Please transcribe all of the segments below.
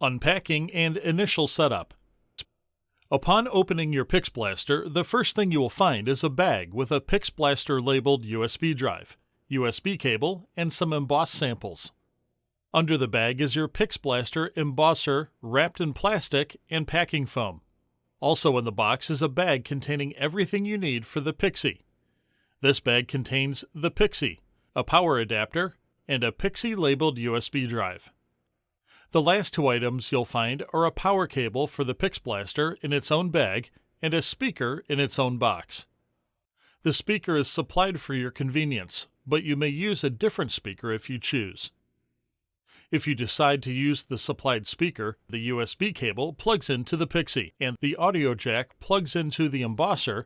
Unpacking and initial setup. Upon opening your PixBlaster, the first thing you will find is a bag with a PixBlaster labeled USB drive, USB cable, and some embossed samples. Under the bag is your PixBlaster Embosser wrapped in plastic and packing foam. Also in the box is a bag containing everything you need for the PIXie. This bag contains the PIXie, a power adapter, and a PIXie labeled USB drive. The last two items you'll find are a power cable for the PixBlaster in its own bag and a speaker in its own box. The speaker is supplied for your convenience, but you may use a different speaker if you choose. If you decide to use the supplied speaker, the USB cable plugs into the PIXie and the audio jack plugs into the Embosser.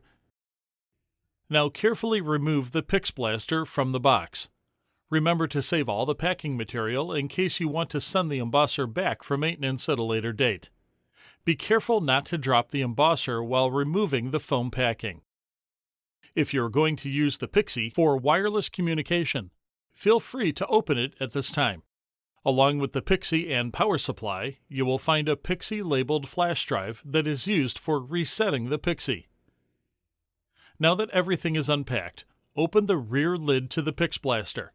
Now carefully remove the PixBlaster from the box. Remember to save all the packing material in case you want to send the Embosser back for maintenance at a later date. Be careful not to drop the Embosser while removing the foam packing. If you're going to use the PIXie for wireless communication, feel free to open it at this time. Along with the PIXie and power supply, you will find a PIXie labeled flash drive that is used for resetting the PIXie. Now that everything is unpacked, open the rear lid to the PixBlaster.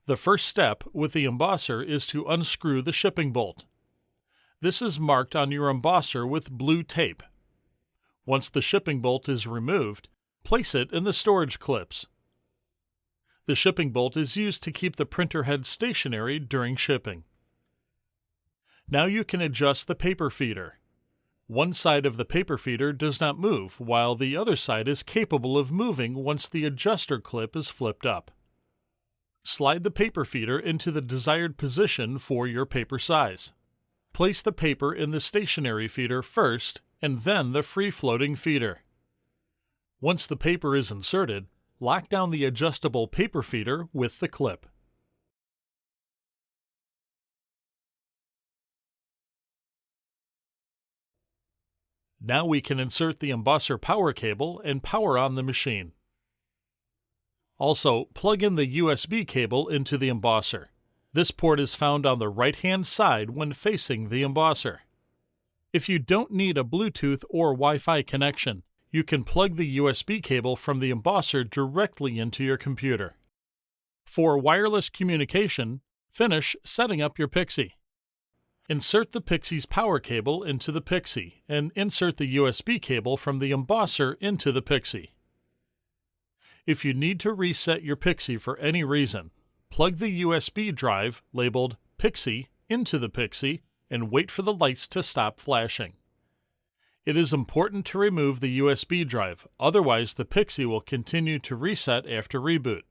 The first step with the Embosser is to unscrew the shipping bolt. This is marked on your Embosser with blue tape. Once the shipping bolt is removed, place it in the storage clips. The shipping bolt is used to keep the printer head stationary during shipping. Now you can adjust the paper feeder. One side of the paper feeder does not move, while the other side is capable of moving once the adjuster clip is flipped up. Slide the paper feeder into the desired position for your paper size. Place the paper in the stationary feeder first, and then the free-floating feeder. Once the paper is inserted, lock down the adjustable paper feeder with the clip. Now we can insert the Embosser power cable and power on the machine. Also, plug in the USB cable into the Embosser. This port is found on the right-hand side when facing the Embosser. If you don't need a Bluetooth or Wi-Fi connection, you can plug the USB cable from the Embosser directly into your computer. For wireless communication, finish setting up your PIXie. Insert the PIXie's power cable into the PIXie and insert the USB cable from the Embosser into the PIXie. If you need to reset your PIXie for any reason, plug the USB drive labeled PIXie into the PIXie and wait for the lights to stop flashing. It is important to remove the USB drive, otherwise the PIXie will continue to reset after reboot.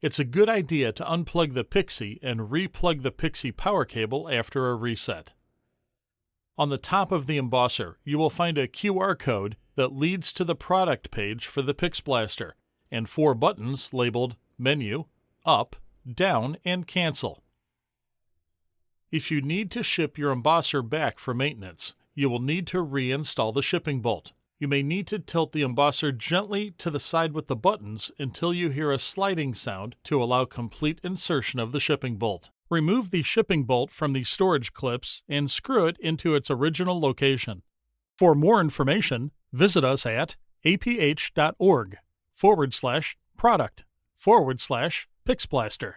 It's a good idea to unplug the PIXie and re-plug the PIXie power cable after a reset. On the top of the Embosser, you will find a QR code that leads to the product page for the PixBlaster, and 4 buttons labeled Menu, Up, Down, and Cancel. If you need to ship your Embosser back for maintenance, you will need to reinstall the shipping bolt. You may need to tilt the Embosser gently to the side with the buttons until you hear a sliding sound to allow complete insertion of the shipping bolt. Remove the shipping bolt from the storage clips and screw it into its original location. For more information, visit us at aph.org/product/PixBlaster.